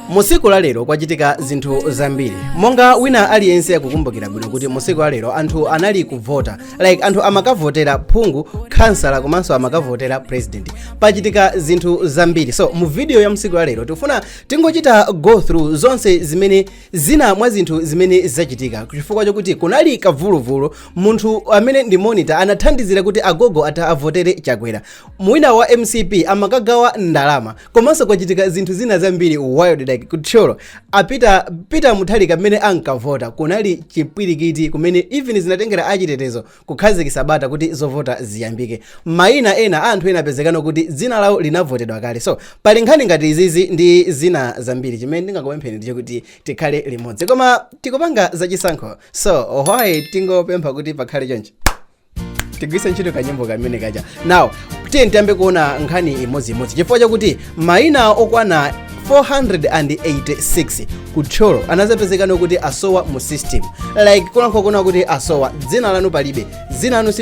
Musiku la lero kwachitika zinthu zambiri. Monga wina aliyense akukumbukira bwino kuti musiku la lero anthu anali kuvota. Like anthu amakavotera phungu, kansala komanso amakavotera president. Pachitika zinthu zambiri. So mu video ya musiku la lero tifuna tingochita go through zonse zimene zina mwa zinthu zimene zachitika. Chifukwa chokuti kunali kavuluvulu, munthu amene ndi monitor anathandizira kuti agogo avotere chakwera. Mwina wa MCP amakagawa ndalama. Komanso kwachitika zinthu zina zambiri wild like kutcholo apita muthalika mmene ankavota kunali chipwirikiti kumene even zinatengera achitetezo kukhazikitsa bata kuti zovota ziyambike. Maina ena anthu ena apezekano kuti dzina lawo linavotedwa kale. So pali nkhani ngati izizi ndi zina zambiri chimene ndingakupempheni ndicho kuti tikhale limodzi koma tikupanga zachisankho. So why tingopempha kuti pakhale chonchi tigwise ntchito kanyimbo kamene kaja. Now tiye tiyambe kuona nkhani imodzimodzi chifukwa chakuti maina okwana 486 kutcholo anazapezekana kuti asowa mu system. Like kuna kuti asowa dzina lanu palibe, dzina lanu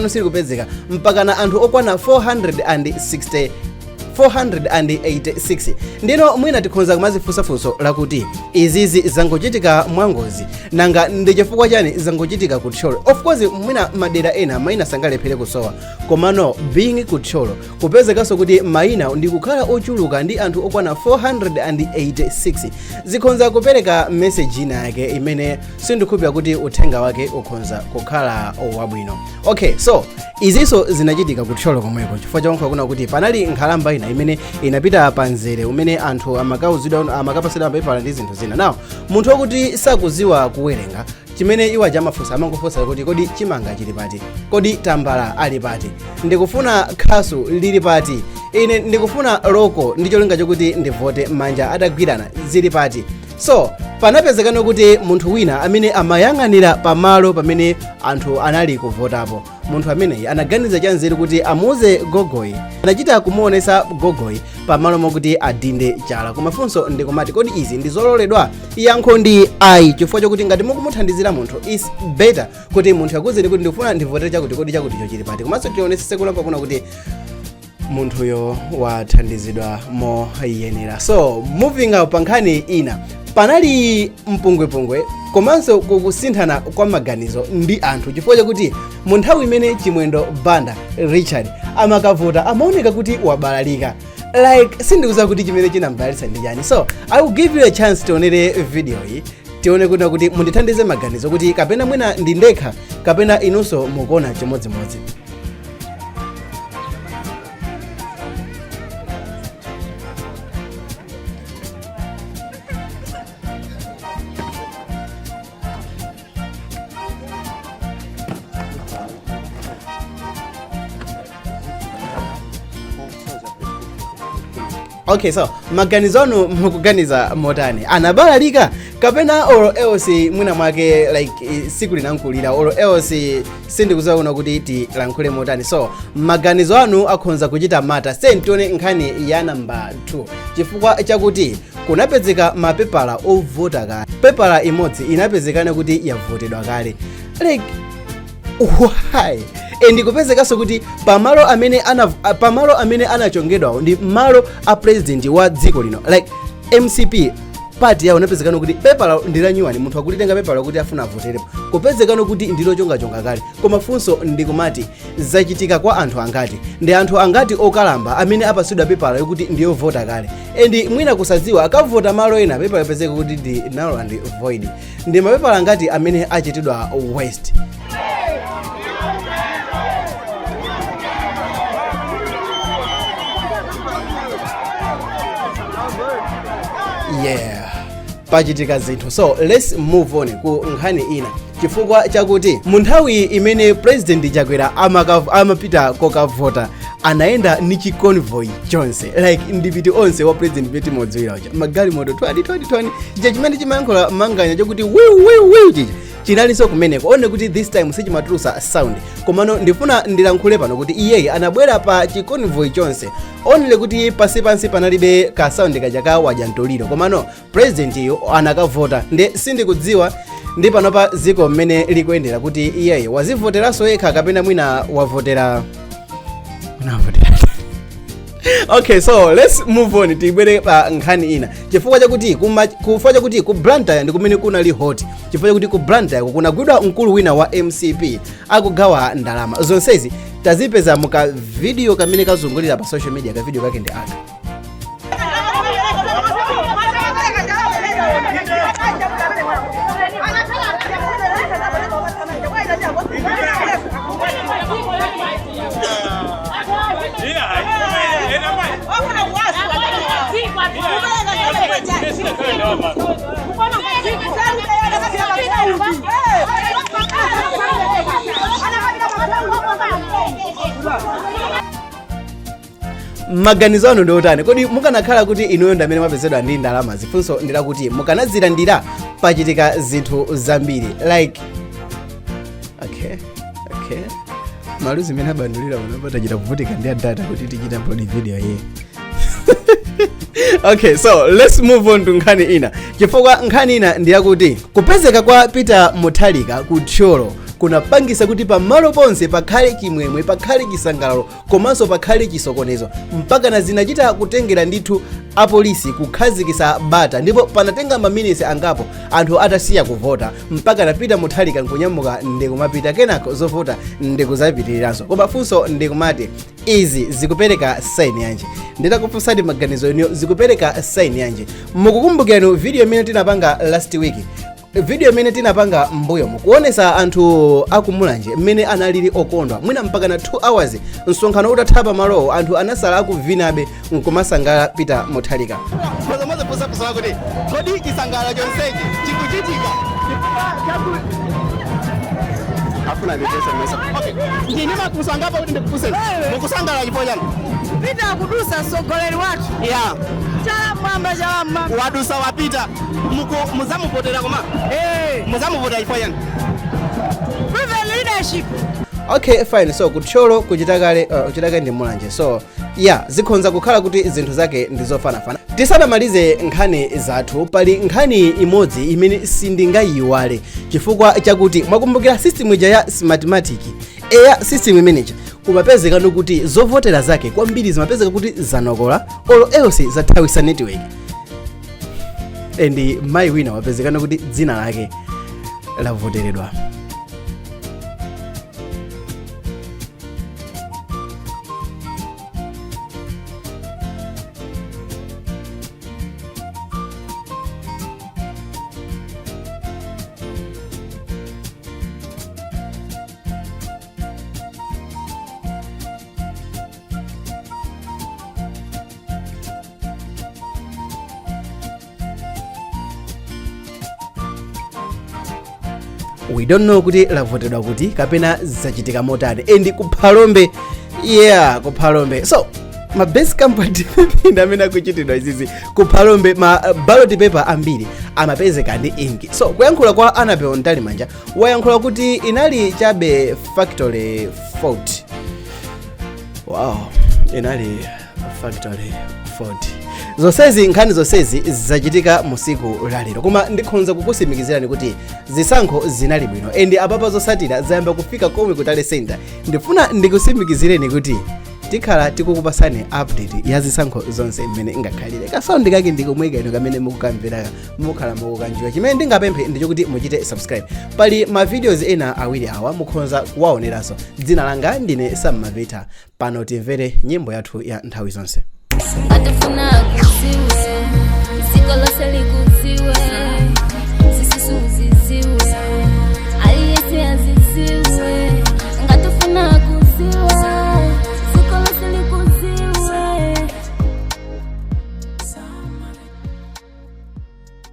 silikupezeka mpaka na anthu okwana 486 ndino mwina tikhonza kumazifunsafunso lakuti izizi zangochitika mwangozi nanga ndi chifukwa chani zangochitika kutcholo. Of course mwina madera ena maina sangalephere kusowa komano being kutcholo kupezekanso kuti maina ndi kukhala ochuluka ndi anthu okwana 486 zikhonza kupereka message ina yake imene sindikhulupira kuti uthenga wake ukhonza kukhala wabwino. Okay, so iziso zinachitika kutcholo komweko chifukwa chonka kuna kuti panali nkhalamba ina imene inapita panzere umene anthu amakapasidwa mapepala ndi zinthu zina. Now munthu wakuti sakuziwa kuwerenga chimene iwa chamafunsa amangofunsa kuti kodi chimanga chili pati, kodi tambala ali pati, ndikufuna khasu lili pati, ine ndikufuna loko ndi cholinga chokuti ndivote manja atagwirana zili pati. So panapezekana kuti munthu wina amene amayang'anira pamalo pamene anthu anali kuvotapo. Munthu ameneyi anaganiza chanzeru kuti amuuze gogoyi, anachita kumuonesa gogoyi pamalo mokuti adinde chala. Kumafunso ndikumati kodi izi ndi zololedwa? Yankho ndi ayi chifukwa chokuti ngati mukumuthandizira munthu is better kuti munthu akuzeni kuti ndikufuna ndivotere chakuti kodi chakuticho chili pati. Komanso tionesese kulamba kuna kuti munthuyo wathandizidwa moyenera. So moving up pa nkhani ina panali mpungwepungwe komanso kukusinthana kwa maganizo ndi anthu chifukwa chakuti mu nthawi imene chimwendo banda Richard amakavota amaoneka kuti wabalalika. Like sindikuza kuti chimene chinambalalitsa ndi chani. So I will give you a chance tionere video hii tione kuti mundithandize maganizo kuti kapena mwina ndi ndekha kapena inunso mukuona chimodzimodzi. Okay, so maganizo anu mukuganiza motani? Anabalalika kapena olo else mwina mwake like siku linankulira olo else sindikuza kuona kuti tilankhule motani. So maganizo anu akhonza kuchita mata. Sentione nkhani ya number 2 chifukwa chakuti kunapezeka mapepala ovota kale. Pepala imodzi inapezekana kuti yavotedwa kale. Like why? Ndikupezekanso kuti pamalo amene anachongedwa ndi malo a president wa dziko lino. Like MCP party yawo napezekano kuti pepala ndilanyuwani munthu akulitenga pepala kuti afuna avoterepo kupezekano kuti ndilochonga kale. Koma funso ndikumati zachitika kwa anthu angati, ndi anthu angati okalamba amene apasidwa pepala yokuti ndiyovota kale endi mwina kusadziwa akavota malo ena pepala yapezeka kuti ndi null and void. Ndi mapepala angati amene achitidwa waste. Yeah, pachitika zinthu. So let's move on ku nkhani ina chifukwa chakuti mu nthawi imene president chakwera amapita kokavota anaenda ni chiconvoy chonse. Like ndipiti onse wa president beti modziwira uja magali moto 2020 chimene chimayankhula manganya chokuti wiu chicha chinalinso kumeneko. One kuti this time sichimatulusa sound komano ndifuna ndilankhule pano kuti iye anabwera pa chiconvoy chonse onile kuti pansi panalibe ka sound kachaka wajantoliro komano president iyo anakavota. Nde sindikudziwa ndi panopa ziko mmene likuyendera kuti iye wazivoteranso yekha kapena mwina wavotera Okay, so let's move on tibwere pa nkhani ina chifukwa chakuti ku Blantyre ndi kumene kunali hot chifukwa chakuti ku Blantyre kunagwidwa mkulu wina wa MCP akugawa ndalama zonsezi tazipeza muka video kamene kazungulira pa social media ka video kake ndi aka maganizo anu ndi otani kodi mukanakhala kuti inuyo ndi amene mwapezedwa ndi ndalama zifunso ndila kuti mukanazilandira pachitika zinthu zambiri like okay maluzi mene abandulira unapata chita kuvutika ndi adata kuti tichita upload video ye Okay, so let's move on to nkhani ina chifukwa nkhani ina ndi yakuti kupezeka kwa Peter Mutharika ku Tcholo kunapangisa kuti pamalo ponse pakhale chimwemwe pakhale chisangalalo komanso pakhale chisokonezo mpaka na zinachita kutengera ndithu apolisi kukhazikisa bata ndipo panatenga maminisi angapo anthu atasiya kuvota mpaka na Peter Mutharika nkunyamuka ndikumapita kenako zovota ndikuzapitiriranso koma funso ndikumati izi zikupereka sign yanji nditakufunsani maganizo eniyo zikupereka sign yanji mukukumbukirani video imene tinapanga last week video imene tinapanga mbuyo mukuonesa anthu akumulanje mmene analili okondwa mwina mpaka na 2 hours msonkhano utathapa malowo anthu anasala akuvinabe nkumasangala Peter Mutharika kuti kodi chisangala chonsechi chikuchitika afuna nditesa mesa okay ndine makusangapa kuti ndikupuse mukusangala chifo chani Peter akudusa sogoleri watu yeah mwamba chalama wadusa wapita muzamupotera koma muzamupotera chifo chani proven leadership. Okay, fine. So kutcholo kuchitakale ndi mulanje so yeah zikhonza kukhala kuti zinthu zake ndizofanafana tisanamalize nkhani zathu pali nkhani imodzi imene sindingayiwale chifukwa chakuti mwakumbukira system ija ya smartmatic system manager kumapezeka kuti zovotera zake kwambiri zimapezeka kuti zanokola olo else zathawisa network and my winner wapezekana kuti dzina lake lavoteredwa. We don't know kuti lavotedwa kuti kapena zachitika motani and kuphalombe kuphalombe so ma base company amene akuchitidwa izizi kuphalombe ma ballot paper ambiri amapezeka ndi ink so kuyankhula kwa Anapel Ntalimanja wayankhula kuti inali chabe factory fault inali factory fault zonsezi nkhani zonsezi zachitika musiku lalero koma ndikhonza kukusimikizirani kuti zisankho zinali bwino and apapa zosatira zayamba kufika komwe kutale center ndifuna ndikusimikizireni kuti tikhala tikukupasani update ya zisankho zonse mmene ingakhalire kasaundi kake ndikumweka ino kamene mukukamvera mukhala mukukanjiwa chimene ndingapemphe ndichokuti muchite subscribe pali ma videos ena awiri awa mukhonza kuwaoneranso dzina langa ndine Sam Mavita pano timvere nyimbo yathu ya nthawi zonse.